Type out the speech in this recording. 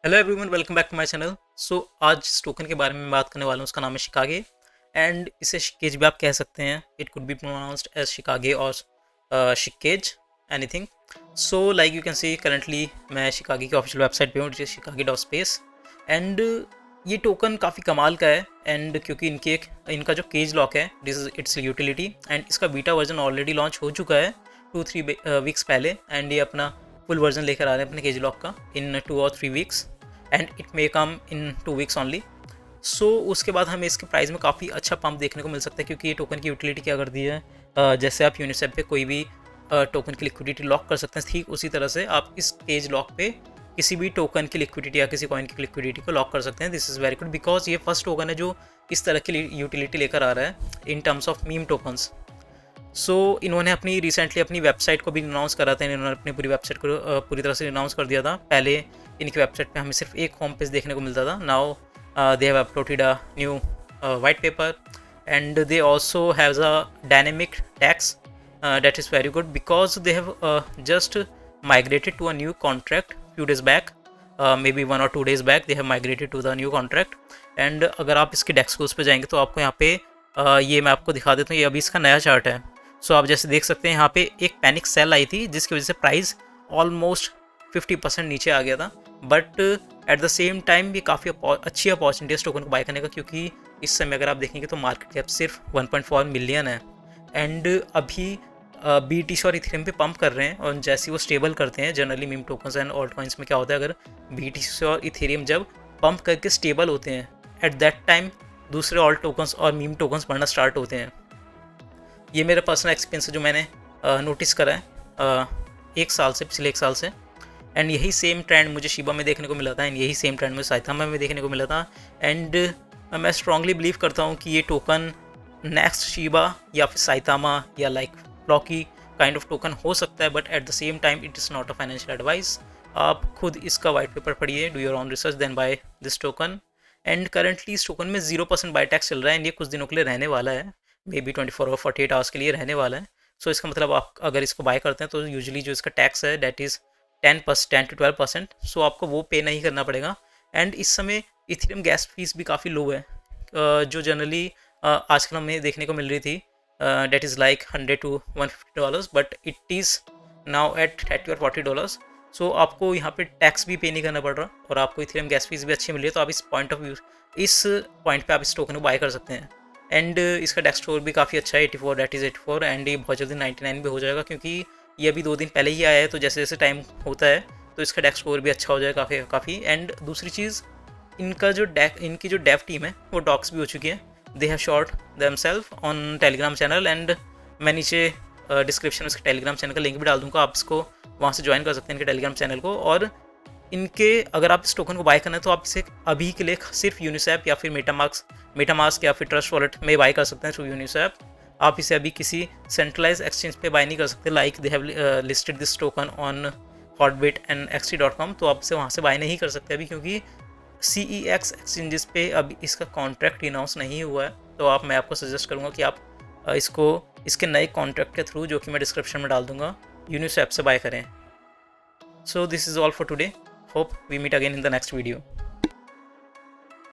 Hello everyone, welcome back to my channel. आज इस token के बारे में बात करने वाला हूँ। उसका नाम है शिकागे एंड इसे शिकेज भी आप कह सकते हैं। It could be pronounced as शिकागे और शिकेज, anything. Like you can see currently मैं शिकागे की ऑफिशियल वेबसाइट पे हूँ, शिकागे डॉट स्पेस। एंड ये टोकन काफ़ी कमाल का है एंड क्योंकि इनका जो केज लॉक है, this is its utility and इसका बीटा वर्जन ऑलरेडी लॉन्च हो चुका है 2-3 वीक्स पहले। एंड ये अपना फुल वर्जन लेकर आ रहे हैं अपने केज लॉक का इन 2 और 3 weeks and it may come in 2 weeks only. उसके बाद हमें इसके प्राइस में काफ़ी अच्छा पंप देखने को मिल सकता है क्योंकि ये टोकन की यूटिलिटी क्या कर दी है। जैसे आप यूनिसेफ पे कोई भी टोकन की लिक्विडिटी लॉक कर सकते हैं, ठीक उसी तरह से आप इस केज लॉक पे किसी भी टोकन की लिक्विडिटी या किसी कॉइन की लिक्विडिटी को लॉक कर सकते हैं। This is very good because ये फर्स्ट टोकन है जो इस तरह की यूटिलिटी लेकर आ रहा है in terms of meme tokens. इन्होंने रिसेंटली अपनी वेबसाइट को भी अनाउंस करा था। इन्होंने अपनी पूरी वेबसाइट को पूरी तरह से अनाउंस कर दिया था। पहले इनकी वेबसाइट पे हमें सिर्फ एक होम पेज देखने को मिलता था। Now they have uploaded a new white paper and they also have a dynamic tax that is very good because they have just migrated to a new contract few days back, maybe 1 or 2 days back they have migrated to the new contract। and अगर आप इसके desk पे जाएंगे तो आपको यहाँ पे ये मैं आपको दिखा देता हूँ। ये अभी इसका नया चार्ट है। आप जैसे देख सकते हैं यहाँ पे एक पैनिक सेल आई थी जिसकी वजह से प्राइस ऑलमोस्ट 50% नीचे आ गया था। But at the same time ये काफ़ी अच्छी अपॉर्चुनिटी है इस टोकन को बाय करने का क्योंकि इस समय अगर आप देखेंगे तो मार्केट कैप सिर्फ 1.4 मिलियन है। एंड अभी BTC और इथेरियम पे पंप कर रहे हैं और जैसे वो स्टेबल करते हैं, generally meme tokens and alt coins में क्या होता है, अगर BTC और इथेरियम जब पंप करके स्टेबल होते हैं एट दैट टाइम दूसरे ऑल्ट टोकन्स और मीम टोकन्स बढ़ना स्टार्ट होते हैं। ये मेरा पर्सनल एक्सपीरियंस है जो मैंने नोटिस करा है पिछले एक साल से। एंड यही सेम ट्रेंड मुझे शिबा में देखने को मिला था एंड यही सेम ट्रेंड मुझे साइथामा में देखने को मिला था। एंड मैं स्ट्रांगली बिलीव करता हूँ कि ये टोकन नेक्स्ट शिबा या फिर साइथामा या like Floki kind of token हो सकता है। But at the same time it is not a financial advice. आप खुद इसका वाइट पेपर पढ़िए, do your own research then buy this token. And currently इस टोकन में 0% बाय टैक्स चल रहा है एंड ये कुछ दिनों के लिए रहने वाला है, मे बी 24 और 48 आवर्स के लिए रहने वाला है। इसका मतलब आप अगर इसको बाय करते हैं तो यूजुअली जो इसका टैक्स है डेट इज़ 10 to 12%। आपको वो पे नहीं करना पड़ेगा। एंड इस समय इथेरियम गैस फीस भी काफ़ी लो है, जो जनरली आजकल हमें देखने को मिल रही थी, that is like $100 to $150, but it is now at $30 or $40। आपको यहाँ पे टैक्स भी पे नहीं करना पड़ रहा और आपको इथेरियम गैस फीस भी अच्छी मिल रही है। तो आप इस पॉइंट पे आप इस टोकन को बाय कर सकते हैं। एंड इसका डेस्क स्कोर भी काफ़ी अच्छा है, 84, डेट इज़ 84। एंड ये बहुत जल्दी 99 भी हो जाएगा क्योंकि ये अभी 2 दिन पहले ही आया है। तो जैसे जैसे टाइम होता है तो इसका डेस्क स्कोर भी अच्छा हो जाएगा काफ़ी। एंड दूसरी चीज़, इनकी जो डेव टीम है वो डॉक्स भी हो चुकी है। They have shot themselves on Telegram channel and मैं नीचे डिस्क्रिप्शन में इसके टेलीग्राम चैनल का लिंक भी डाल दूँगा। आप इसको वहाँ से ज्वाइन कर सकते हैं इनके टेलीग्राम चैनल को। और इनके अगर आप इस टोकन को बाय करना है तो आप इसे अभी के लिए सिर्फ यूनिसेफ या फिर मेटामास्क या फिर ट्रस्ट वॉलेट में बाय कर सकते हैं थ्रू यूनिसेफ। आप इसे अभी किसी सेंट्रलाइज एक्सचेंज पे बाय नहीं कर सकते, like they have listed this token on Hotbit and XT.com। तो आप इसे वहाँ से बाय नहीं कर सकते अभी क्योंकि CEX एक्सचेंजेस पे अभी इसका कॉन्ट्रैक्ट अनाउंस नहीं हुआ है। तो मैं आपको सजेस्ट करूँगा कि आप इसको इसके नए कॉन्ट्रैक्ट के थ्रू, जो कि मैं डिस्क्रिप्शन में डाल दूँगा, यूनिसेफ से बाय करें। This is all for today. Hope we meet again in the next video.